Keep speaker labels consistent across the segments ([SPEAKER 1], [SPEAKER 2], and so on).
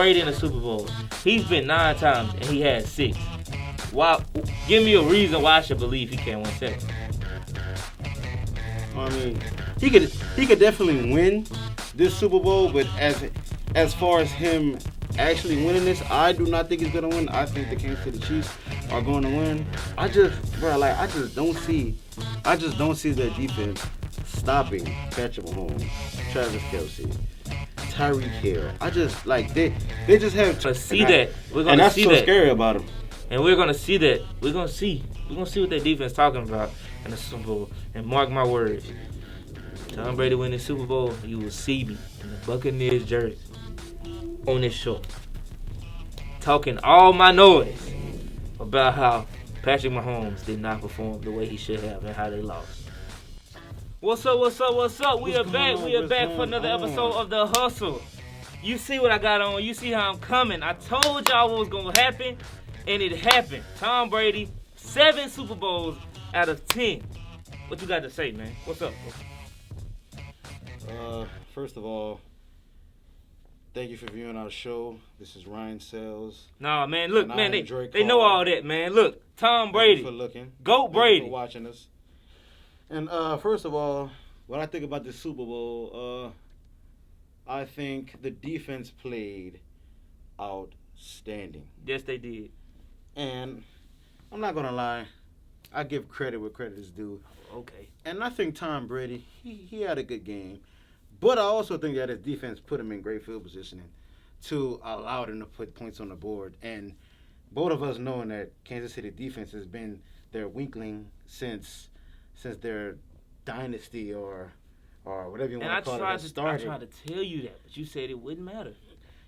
[SPEAKER 1] Brady in the Super Bowl. He's been 9 times and he had 6. Why? Give me a reason why I should believe he can't win 7.
[SPEAKER 2] I mean, he could definitely win this Super Bowl, but as far as him actually winning this, I do not think he's gonna win. I think the Kansas City Chiefs are going to win. I just don't see their defense stopping Patrick Mahomes, Travis Kelce, Tyreek Hill. I just they just have
[SPEAKER 1] to see that. We're
[SPEAKER 2] and
[SPEAKER 1] gonna
[SPEAKER 2] that's
[SPEAKER 1] see
[SPEAKER 2] so
[SPEAKER 1] that.
[SPEAKER 2] scary about them.
[SPEAKER 1] And we're gonna see that. We're gonna see what that defense talking about in the Super Bowl. And mark my words, Tom Brady win the Super Bowl, you will see me in the Buccaneers jersey on this show, talking all my noise about how Patrick Mahomes did not perform the way he should have and how they lost. What's up? We are back for another episode of The Hustle. You see what I got on. You see how I'm coming. I told y'all what was going to happen, and it happened. Tom Brady, 7 Super Bowls out of 10. What you got to say, man? What's up,
[SPEAKER 2] bro? First of all, thank you for viewing our show. This is Ryan Sayles.
[SPEAKER 1] Nah, man, look, man, they know all that, man. Look, Tom Brady.
[SPEAKER 2] Thank you for looking.
[SPEAKER 1] Goat Brady.
[SPEAKER 2] Thank you for watching us. And first of all, when I think about the Super Bowl, I think the defense played outstanding.
[SPEAKER 1] Yes, they did.
[SPEAKER 2] And I'm not going to lie, I give credit where credit is due.
[SPEAKER 1] Okay.
[SPEAKER 2] And I think Tom Brady, he had a good game. But I also think that his defense put him in great field positioning to allow them to put points on the board. And both of us knowing that Kansas City defense has been their weakling since their dynasty or whatever you want to call it started.
[SPEAKER 1] I tried to tell you that, but you said it wouldn't matter.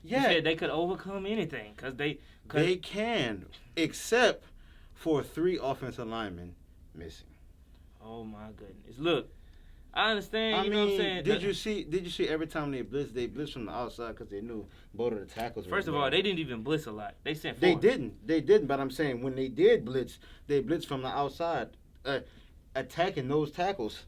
[SPEAKER 2] Yeah.
[SPEAKER 1] You said they could overcome anything because they
[SPEAKER 2] can, except for 3 offensive linemen missing.
[SPEAKER 1] Oh my goodness! Look, I understand.
[SPEAKER 2] I
[SPEAKER 1] know what I'm saying?
[SPEAKER 2] Did you see every time they blitzed from the outside because they knew both of the tackles.
[SPEAKER 1] First of all, they didn't even blitz a lot. They sent 4.
[SPEAKER 2] They didn't. But I'm saying when they did blitz, they blitzed from the outside, attacking those tackles,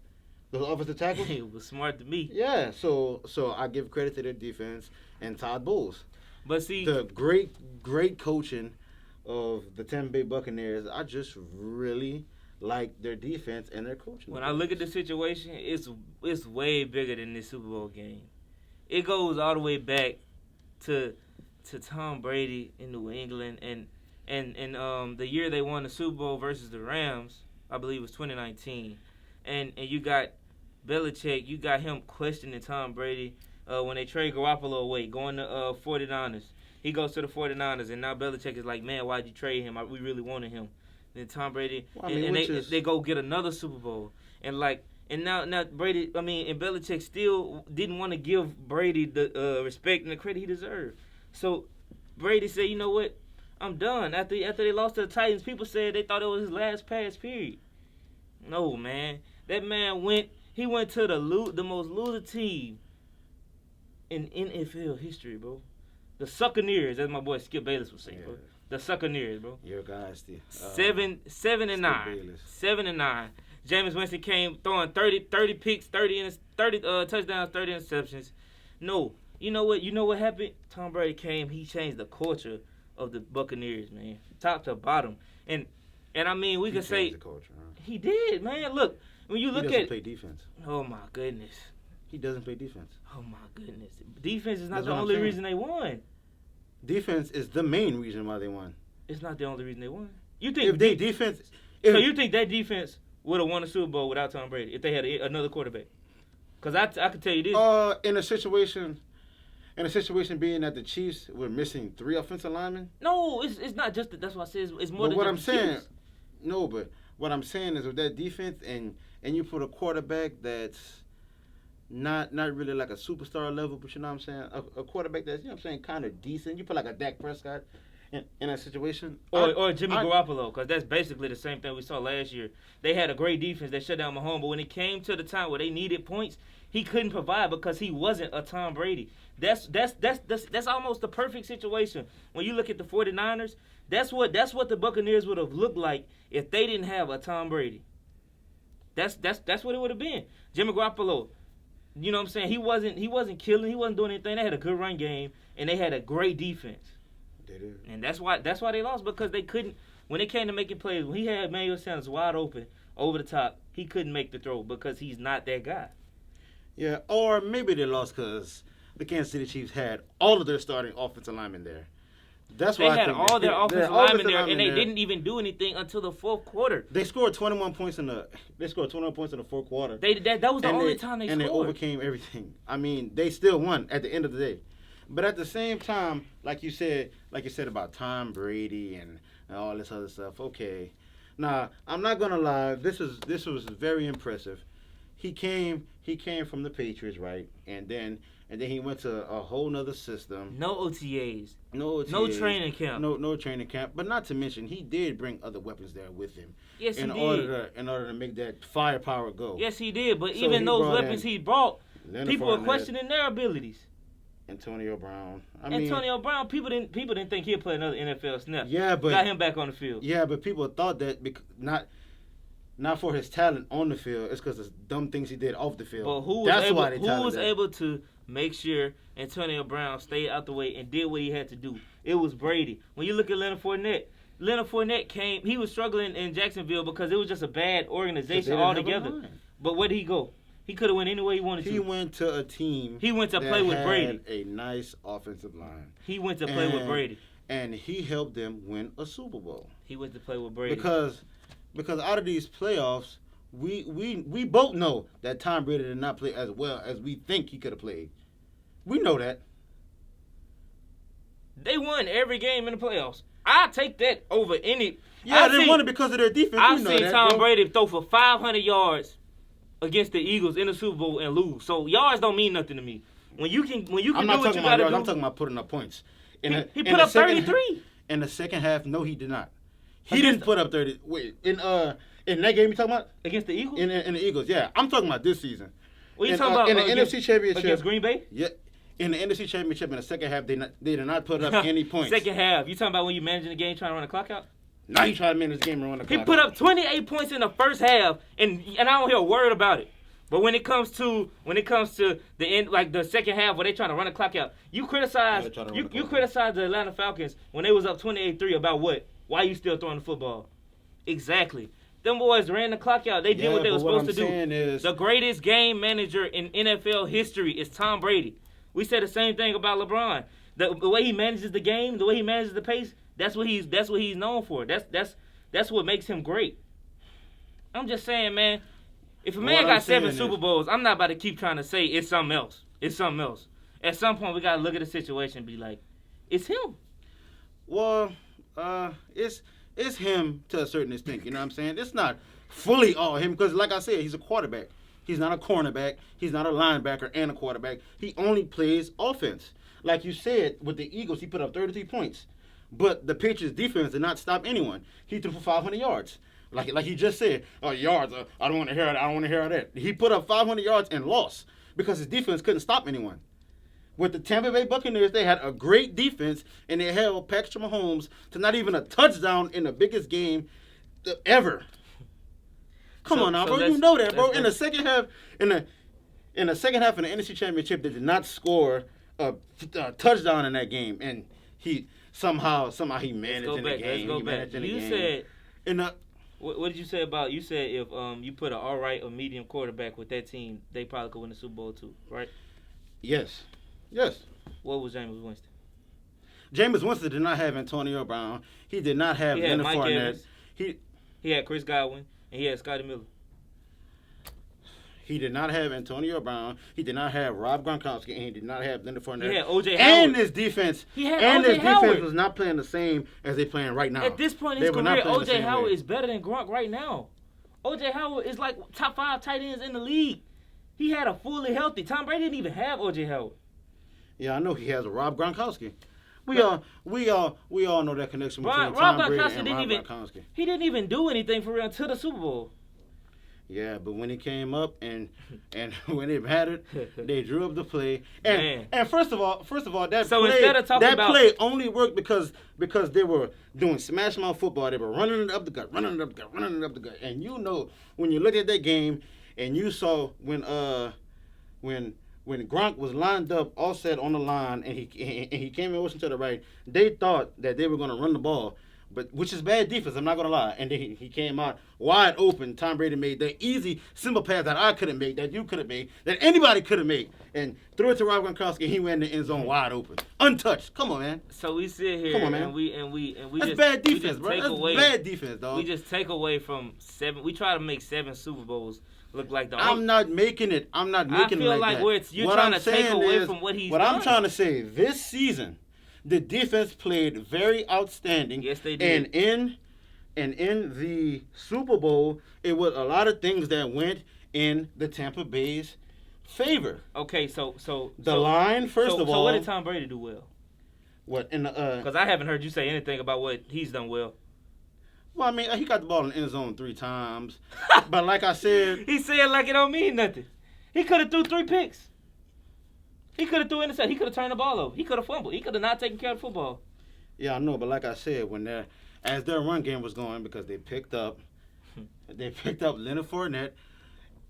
[SPEAKER 2] those offensive tackles.
[SPEAKER 1] It was smart to me.
[SPEAKER 2] Yeah. So I give credit to their defense and Todd Bowles.
[SPEAKER 1] But see,
[SPEAKER 2] the great coaching of the Tampa Bay Buccaneers. I just really like their defense and their coaching.
[SPEAKER 1] When I look at the situation, it's way bigger than this Super Bowl game. It goes all the way back to Tom Brady in New England and the year they won the Super Bowl versus the Rams, I believe it was 2019. And you got Belichick, you got him questioning Tom Brady when they trade Garoppolo away, going to 49ers. He goes to the 49ers, and now Belichick is like, man, why'd you trade him? We really wanted him. Then Tom Brady, they go get another Super Bowl. And now Brady, and Belichick still didn't want to give Brady the respect and the credit he deserved. So Brady said, you know what? I'm done. After they lost to the Titans, people said they thought it was his last pass, period. No, man. That man went to the most loser team in NFL history, bro. The Succaneers, as my boy Skip Bayless was saying, bro. The Succaneers, bro.
[SPEAKER 2] Your guys, the
[SPEAKER 1] 7-9. 7-9. Jameis Winston came throwing 30 picks, 30 touchdowns, 30 interceptions. No, you know what happened? Tom Brady came. He changed the culture of the Buccaneers, man, top to bottom. And I mean, we could say
[SPEAKER 2] the culture, huh?
[SPEAKER 1] He did, man. Look, when you look
[SPEAKER 2] he
[SPEAKER 1] at
[SPEAKER 2] doesn't play defense.
[SPEAKER 1] Oh my goodness.
[SPEAKER 2] He doesn't play defense.
[SPEAKER 1] Oh my goodness. Defense is not
[SPEAKER 2] That's
[SPEAKER 1] the
[SPEAKER 2] what
[SPEAKER 1] only
[SPEAKER 2] I'm saying.
[SPEAKER 1] reason they won.
[SPEAKER 2] Defense is the main reason why they won.
[SPEAKER 1] It's not the only reason they won. You think
[SPEAKER 2] if they defense?
[SPEAKER 1] So you think that defense would have won the Super Bowl without Tom Brady if they had another quarterback? Because I can tell you this.
[SPEAKER 2] In a situation being that the Chiefs were missing 3 offensive linemen.
[SPEAKER 1] No, it's not just that. That's why I said it's more
[SPEAKER 2] but
[SPEAKER 1] than
[SPEAKER 2] what
[SPEAKER 1] just
[SPEAKER 2] I'm
[SPEAKER 1] the
[SPEAKER 2] saying.
[SPEAKER 1] Chiefs.
[SPEAKER 2] No, but what I'm saying is with that defense and you put a quarterback that's not really like a superstar level, but you know what I'm saying? A quarterback that's, you know what I'm saying, kind of decent. You put like a Dak Prescott in that situation.
[SPEAKER 1] Or Jimmy Garoppolo, because that's basically the same thing we saw last year. They had a great defense that shut down Mahomes, but when it came to the time where they needed points, he couldn't provide because he wasn't a Tom Brady. That's almost the perfect situation. When you look at the 49ers, that's what the Buccaneers would have looked like if they didn't have a Tom Brady. That's what it would have been. Jimmy Garoppolo, You know what I'm saying? He wasn't killing. He wasn't doing anything. They had a good run game, and they had a great defense.
[SPEAKER 2] They did.
[SPEAKER 1] And that's why they lost, because they couldn't. When it came to making plays, when he had Emmanuel Sanders wide open over the top, he couldn't make the throw because he's not that guy.
[SPEAKER 2] Yeah, or maybe they lost because the Kansas City Chiefs had all of their starting offensive linemen there. That's why
[SPEAKER 1] They had all their offensive linemen there, and they didn't even do anything until the fourth quarter.
[SPEAKER 2] They scored 21 points in the fourth quarter.
[SPEAKER 1] That was the only time they scored.
[SPEAKER 2] And they overcame everything. I mean, they still won at the end of the day. But at the same time, like you said about Tom Brady and all this other stuff. Okay, now I'm not gonna lie. This was very impressive. He came from the Patriots, right? And then he went to a whole nother system.
[SPEAKER 1] No OTAs.
[SPEAKER 2] No
[SPEAKER 1] training camp.
[SPEAKER 2] No training camp. But not to mention, he did bring other weapons there with him.
[SPEAKER 1] Yes,
[SPEAKER 2] in
[SPEAKER 1] he
[SPEAKER 2] order to make that firepower go.
[SPEAKER 1] Yes, he did. But even those weapons he brought, people were questioning their abilities.
[SPEAKER 2] Antonio Brown.
[SPEAKER 1] Antonio Brown, people didn't think he'd play another NFL snap.
[SPEAKER 2] Yeah, but
[SPEAKER 1] got him back on the field.
[SPEAKER 2] Yeah, but people thought that not for his talent on the field, it's because of dumb things he did off the field.
[SPEAKER 1] But who was able to make sure Antonio Brown stayed out the way and did what he had to do? It was Brady. When you look at Leonard Fournette came. He was struggling in Jacksonville because it was just a bad organization altogether. But where did he go? He could have went anywhere he wanted to.
[SPEAKER 2] He went to a team.
[SPEAKER 1] He went to play with Brady.
[SPEAKER 2] A nice offensive line.
[SPEAKER 1] He went to play with Brady.
[SPEAKER 2] And he helped them win a Super Bowl.
[SPEAKER 1] He went to play with Brady.
[SPEAKER 2] Because out of these playoffs, we both know that Tom Brady did not play as well as we think he could have played. We know that.
[SPEAKER 1] They won every game in the playoffs. I take that over any.
[SPEAKER 2] Yeah, they won it because of their defense.
[SPEAKER 1] I've seen Tom Brady throw for 500 yards against the Eagles in the Super Bowl and lose. So yards don't mean nothing to me. When you can do what you got to do.
[SPEAKER 2] I'm talking about putting up points.
[SPEAKER 1] He put up 33
[SPEAKER 2] in the second half. No, he did not. He didn't put up 30. Wait, in that game you talking about
[SPEAKER 1] against the Eagles?
[SPEAKER 2] In the Eagles, yeah. I'm talking about this season.
[SPEAKER 1] What you talking about?
[SPEAKER 2] In the NFC Championship
[SPEAKER 1] against Green Bay?
[SPEAKER 2] Yeah. In the NFC Championship in the second half, they did not put up any points.
[SPEAKER 1] Second half. You talking about when you managing the game trying to run the clock out?
[SPEAKER 2] Now you trying to manage the game and run the clock out.
[SPEAKER 1] He put up 28 points in the first half, and I don't hear a word about it. But when it comes to the end, like the second half where they trying to run the clock out, you criticize the Atlanta Falcons when they was up 28-3 about what? Why you still throwing the football? Exactly. Them boys ran the clock out. They did what they were supposed to do. The greatest game manager in NFL history is Tom Brady. We said the same thing about LeBron. The way he manages the game, the way he manages the pace, that's what he's known for. That's what makes him great. I'm just saying, man. If a man got 7 Super Bowls, I'm not about to keep trying to say it's something else. It's something else. At some point, we gotta look at the situation and be like, it's him.
[SPEAKER 2] Well, it's him to a certain extent. You know what I'm saying? It's not fully all him because, like I said, he's a quarterback. He's not a cornerback. He's not a linebacker and a quarterback. He only plays offense. Like you said, with the Eagles, he put up 33 points. But the Patriots' defense did not stop anyone. He threw for 500 yards. Like he just said, yards, I don't want to hear that. I don't want to hear that. He put up 500 yards and lost because his defense couldn't stop anyone. With the Tampa Bay Buccaneers, they had a great defense, and they held Patrick Mahomes to not even a touchdown in the biggest game ever. Come on now, bro. You know that, bro. In the second half, in the second half of the NFC Championship, they did not score a touchdown in that game, and he somehow he managed in the game.
[SPEAKER 1] Let's go back. You said what did you say about? You said if you put an all right or medium quarterback with that team, they probably could win the Super Bowl too, right?
[SPEAKER 2] Yes.
[SPEAKER 1] What was Jameis Winston?
[SPEAKER 2] Jameis Winston did not have Antonio Brown. He did not have Leonard Fournette.
[SPEAKER 1] He had Chris Godwin and he had Scotty Miller.
[SPEAKER 2] He did not have Antonio Brown. He did not have Rob Gronkowski, and he did not have Leonard Fournette.
[SPEAKER 1] He had O.J. Howard.
[SPEAKER 2] And his defense. Defense was not playing the same as they playing right now.
[SPEAKER 1] At this point in his career, O.J. Howard is better than Gronk right now. O.J. Howard is like top 5 tight ends in the league. He had a fully healthy. Tom Brady didn't even have O.J. Howard.
[SPEAKER 2] Yeah, I know he has a Rob Gronkowski. We all know that connection between Tom Brady and Rob Gronkowski.
[SPEAKER 1] He didn't even do anything for real until the Super Bowl.
[SPEAKER 2] Yeah, but when it came up and when it mattered, they drew up the play. And first of all, that play only worked because they were doing smash mouth football. They were running it up the gut. And you know when you look at that game and you saw when when Gronk was lined up, all set on the line, and he came in motion to the right, they thought that they were going to run the ball, but which is bad defense. I'm not going to lie. And then he came out wide open. Tom Brady made the easy, simple pass that I couldn't make, that you couldn't make, that anybody could have made, and threw it to Rob Gronkowski. And he went in the end zone wide open, untouched. Come on, man.
[SPEAKER 1] So we sit here,
[SPEAKER 2] come on, man.
[SPEAKER 1] and we
[SPEAKER 2] That's
[SPEAKER 1] just
[SPEAKER 2] bad defense, bro.
[SPEAKER 1] That's
[SPEAKER 2] bad defense, dog.
[SPEAKER 1] We just take away from 7. We try to make 7 Super Bowls look like the.
[SPEAKER 2] I'm not making it. I'm not making it like that.
[SPEAKER 1] You're trying to take away from what he's done.
[SPEAKER 2] I'm trying to say, this season, the defense played very outstanding.
[SPEAKER 1] Yes, they did.
[SPEAKER 2] And in the Super Bowl, it was a lot of things that went in the Tampa Bay's favor.
[SPEAKER 1] Okay, so
[SPEAKER 2] line first of all.
[SPEAKER 1] So what did Tom Brady do well?
[SPEAKER 2] What in the?
[SPEAKER 1] Because I haven't heard you say anything about what he's done well.
[SPEAKER 2] Well, I mean, he got the ball in the end zone 3 times, but like I said,
[SPEAKER 1] he said like it don't mean nothing. He could have threw 3 picks. He could have threw intercept. He could have turned the ball over. He could have fumbled. He could have not taken care of the football.
[SPEAKER 2] Yeah, I know, but like I said, as their run game was going, because they picked up Leonard Fournette.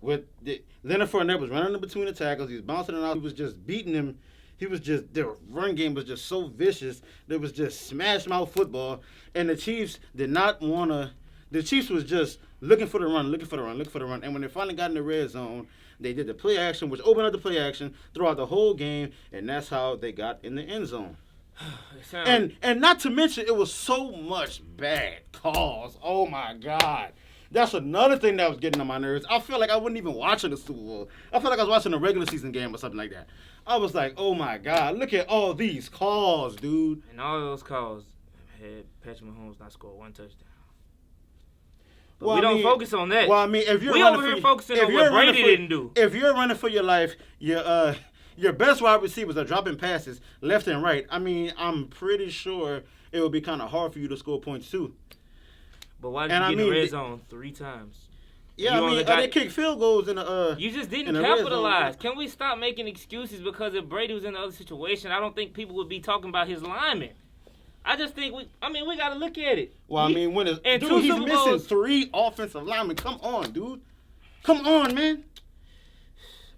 [SPEAKER 2] Leonard Fournette was running in between the tackles. He was bouncing it out. He was just beating him. Their run game was just so vicious. There was just smash mouth football. And the Chiefs did not want to. The Chiefs was just looking for the run. And when they finally got in the red zone, they did the play action, which opened up the play action throughout the whole game. And that's how they got in the end zone. And not to mention, it was so much bad calls. Oh, my God. That's another thing that was getting on my nerves. I feel like I wasn't even watching the Super Bowl. I felt like I was watching a regular season game or something like that. I was like, oh, my God, look at all these calls, dude.
[SPEAKER 1] And all those calls had Patrick Mahomes not scored 1 touchdown. But we don't focus on that.
[SPEAKER 2] Well, I mean, if you're
[SPEAKER 1] focusing on what Brady didn't do.
[SPEAKER 2] If you're running for your life, your best wide receivers are dropping passes left and right. I mean, I'm pretty sure it would be kind of hard for you to score points, too.
[SPEAKER 1] But why did you get in the red zone 3 times?
[SPEAKER 2] Yeah, they kicked field goals in the
[SPEAKER 1] you just didn't capitalize. Can we stop making excuses because if Brady was in the other situation, I don't think people would be talking about his linemen. I just think we got to look at it.
[SPEAKER 2] Well, he's missing 3 offensive linemen. Come on, dude. Come on, man.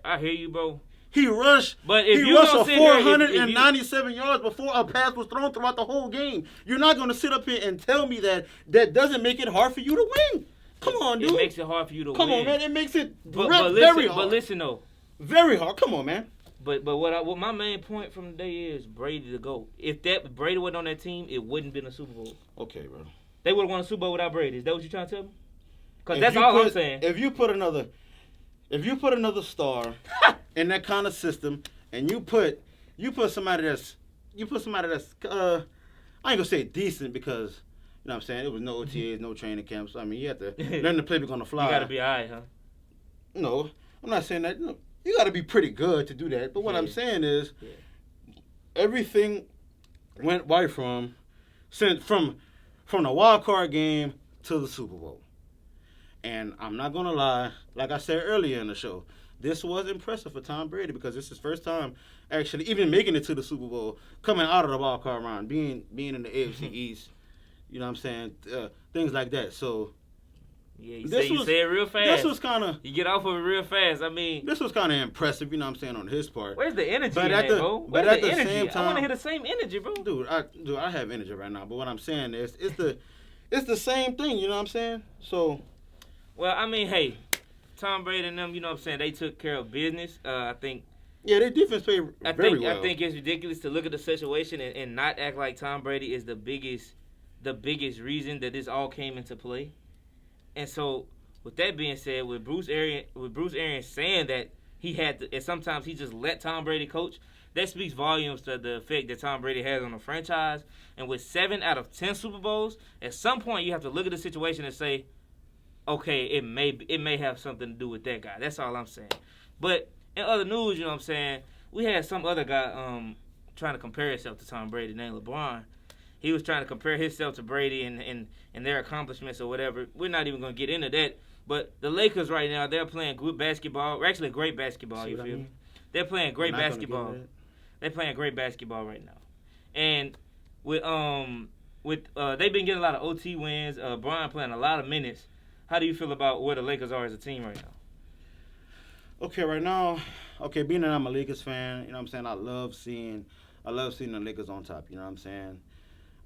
[SPEAKER 1] I hear you, bro.
[SPEAKER 2] He rushed.
[SPEAKER 1] But if
[SPEAKER 2] he rushed for 497 yards before a pass was thrown throughout the whole game. You're not going to sit up here and tell me that doesn't make it hard for you to win. Come on, dude.
[SPEAKER 1] It makes it hard for you to win.
[SPEAKER 2] Come on, man. It makes it very hard.
[SPEAKER 1] But listen, though.
[SPEAKER 2] Very hard. Come on, man.
[SPEAKER 1] But what my main point from the day is Brady to go. If Brady wasn't on that team, it wouldn't have been a Super Bowl.
[SPEAKER 2] Okay, bro.
[SPEAKER 1] They would have won a Super Bowl without Brady. Is that what you're trying to tell me? Because that's all I'm saying.
[SPEAKER 2] If you put another star in that kind of system, and you put somebody that's I ain't gonna say decent because you know what I'm saying, it was no OTAs, no training camps. So, I mean, you have to learn the playbook on the fly.
[SPEAKER 1] You gotta be alright, huh?
[SPEAKER 2] No, I'm not saying that. No, you gotta be pretty good to do that. But what I'm saying is, everything went right from the wild card game to the Super Bowl. And I'm not going to lie, like I said earlier in the show, this was impressive for Tom Brady because this is his first time actually even making it to the Super Bowl, coming out of the wild card round, being in the AFC East, you know what I'm saying, things like that. So,
[SPEAKER 1] yeah, you say it real fast.
[SPEAKER 2] This was kind of...
[SPEAKER 1] You get off of it real fast. I mean...
[SPEAKER 2] This was kind of impressive, you know what I'm saying, on his part.
[SPEAKER 1] Where's the energy bro? Where's the energy? Same time, I want to hear the same energy, bro.
[SPEAKER 2] Dude, I have energy right now. But what I'm saying is, it's the same thing, you know what I'm saying? So...
[SPEAKER 1] Well, I mean, hey, Tom Brady and them, you know what I'm saying, they took care of business. I think...
[SPEAKER 2] Yeah, their defense played very well.
[SPEAKER 1] I think it's ridiculous to look at the situation and not act like Tom Brady is the biggest reason that this all came into play. And so, with that being said, with Bruce Arians saying that he had to, and sometimes he just let Tom Brady coach, that speaks volumes to the effect that Tom Brady has on the franchise. And with 7 out of 10 Super Bowls, at some point you have to look at the situation and say, okay, it may have something to do with that guy. That's all I'm saying. But in other news, you know what I'm saying, we had some other guy trying to compare himself to Tom Brady named LeBron. He was trying to compare himself to Brady and their accomplishments or whatever. We're not even going to get into that. But the Lakers right now, they're playing good basketball. Actually, great basketball, you feel me? They're playing great basketball. They're playing great basketball right now. And with they've been getting a lot of OT wins. Bron playing a lot of minutes. How do you feel about where the Lakers are as a team right now?
[SPEAKER 2] Okay, right now, okay, being that I'm a Lakers fan, you know what I'm saying. I love seeing the Lakers on top. You know what I'm saying.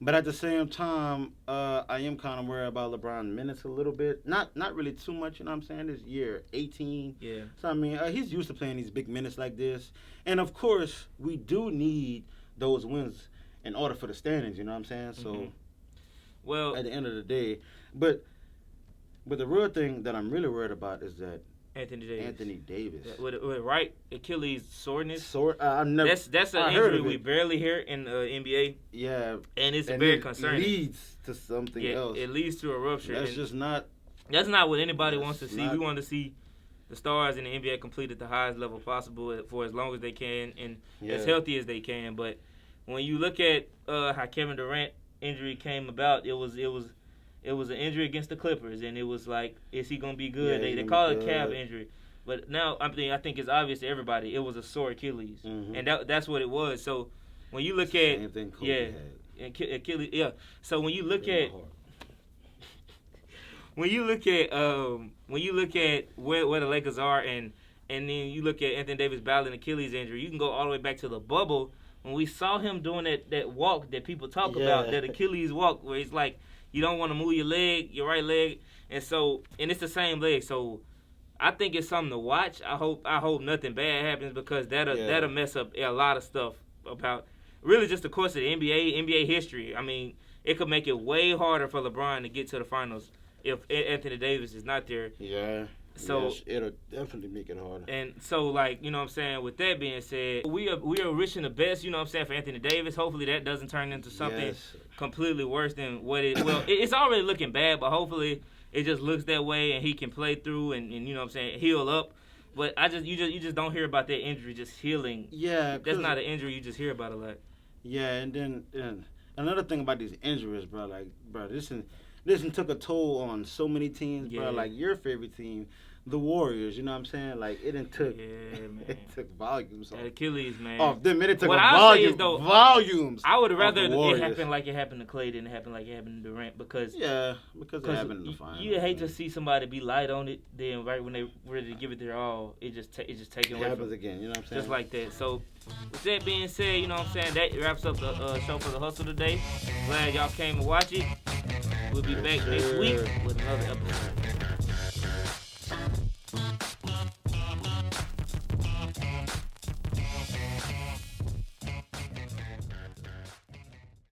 [SPEAKER 2] But at the same time, I am kind of worried about LeBron minutes a little bit. Not really too much, you know what I'm saying? This year, 18.
[SPEAKER 1] Yeah.
[SPEAKER 2] So, I mean, he's used to playing these big minutes like this. And, of course, we do need those wins in order for the standings, you know what I'm saying? So,
[SPEAKER 1] well,
[SPEAKER 2] at the end of the day. But the real thing that I'm really worried about is that
[SPEAKER 1] Anthony Davis.
[SPEAKER 2] With
[SPEAKER 1] right Achilles soreness.
[SPEAKER 2] I've never.
[SPEAKER 1] That's an injury we barely hear in the NBA.
[SPEAKER 2] Yeah,
[SPEAKER 1] and it's very concerning.
[SPEAKER 2] It leads to something else.
[SPEAKER 1] It leads to a rupture.
[SPEAKER 2] That's just not.
[SPEAKER 1] That's not what anybody wants to see. We want to see the stars in the NBA complete at the highest level possible for as long as they can and as healthy as they can. But when you look at how Kevin Durant injury came about, it was an injury against the Clippers, and it was like, is he gonna be good? They call it a calf injury, but now I think it's obvious to everybody it was a sore Achilles, and that's what it was. So when you look at Achilles, So when you look at when you look at where the Lakers are, and then you look at Anthony Davis battling Achilles injury, you can go all the way back to the bubble when we saw him doing that walk that people talk about, that Achilles walk, where it's like, you don't want to move your right leg, and it's the same leg. So I think it's something to watch. I hope nothing bad happens, because that'll mess up a lot of stuff about really just the course of the NBA history. I mean, it could make it way harder for LeBron to get to the finals if Anthony Davis is not there.
[SPEAKER 2] Yeah.
[SPEAKER 1] So
[SPEAKER 2] it'll definitely make it harder.
[SPEAKER 1] And so, like, you know what I'm saying, with that being said, we are wishing the best, you know what I'm saying, for Anthony Davis. Hopefully that doesn't turn into something completely worse than what it's already looking bad, but hopefully it just looks that way and he can play through and you know what I'm saying, heal up. But you just don't hear about that injury just healing.
[SPEAKER 2] Yeah.
[SPEAKER 1] That's not an injury you just hear about a lot.
[SPEAKER 2] Yeah, and then another thing about these injuries, bro, this took a toll on so many teams, bro. Like your favorite team, the Warriors. You know what I'm saying? Like it took, it took volumes.
[SPEAKER 1] That Achilles, man.
[SPEAKER 2] Oh, then it took
[SPEAKER 1] volumes. I would rather it happen like it happened to Clay than it happened like it happened to Durant, because
[SPEAKER 2] it happened in the finals.
[SPEAKER 1] You hate to see somebody be light on it, then right when they ready to give it their all, it just taken away.
[SPEAKER 2] It happens again. You know what I'm saying?
[SPEAKER 1] Just like that. So with that being said, you know what I'm saying, that wraps up the show for the Hustle today. Glad y'all came to watch it. We'll be back next week with another episode.